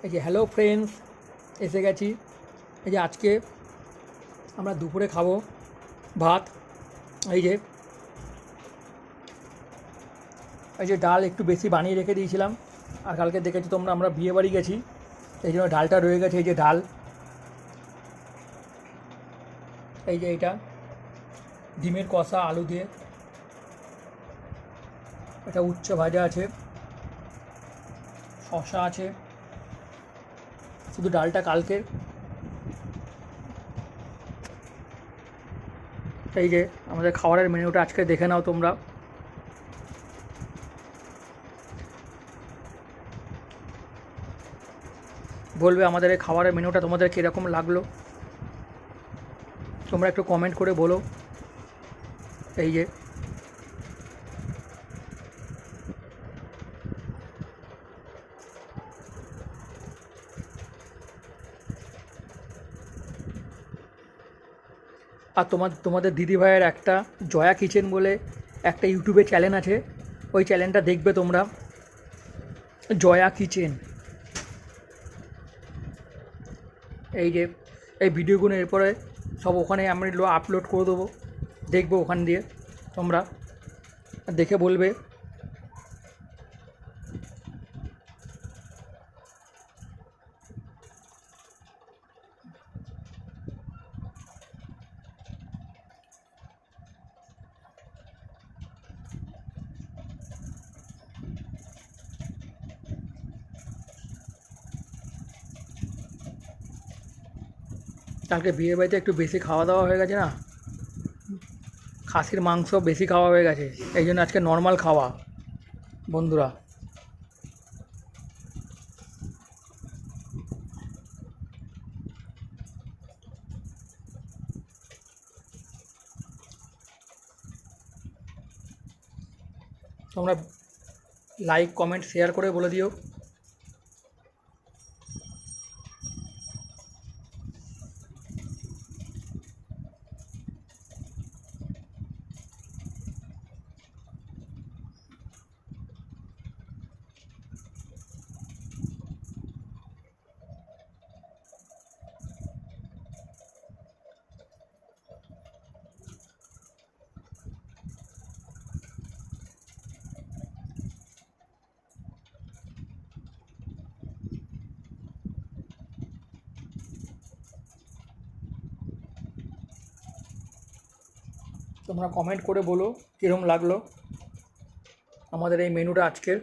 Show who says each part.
Speaker 1: এই যে hello friends, এসে গেছি। এই যে আজকে আমরা দুপুরে খাবো ভাত। এই যে ডাল একটু বেশি বানিয়ে রেখে দিয়েছিলাম, আর কালকে দেখেছি তোমরা আমরা বিয়ে বাড়ি গেছি, এই জন্য ডালটা রয়ে গেছে। এই যে ডাল, এই যে এইটা ডিমের কষা আলু দিয়ে, এটা উচ্ছে ভাজা আছে, শসা আছে, শুধু ডালটা কালকের। এই যে আমাদের খাবারের মেনুটা আজকে দেখে নাও তোমরা। বলবে আমাদের এই খাবারের মেনুটা তোমাদের কীরকম লাগলো, তোমরা একটু কমেন্ট করে বলো। এই যে আর তোমাদের দিদিভাইয়ের একটা জয়া কিচেন বলে একটা ইউটিউবে চ্যানেল আছে, ওই চ্যানেলটা দেখবে তোমরা, জয়া কিচেন। এই যে এই ভিডিওগুলো এরপরে সব ওখানে আমি আপলোড করে দেবো, দেখবো ওখান দিয়ে তোমরা দেখে বলবে। কালকে বিয়ে বাড়িতে একটু বেশি খাওয়া দাওয়া হয়ে গেছে না, খাসির মাংস বেশি খাওয়া হয়ে গেছে, এই জন্য আজকে নর্মাল খাওয়া বন্ধুরা। তোমরা লাইক কমেন্ট শেয়ার করে বলে দিও। তোমরা কমেন্ট করে বলো কীরকম লাগলো আমাদের এই মেনুটা আজকের।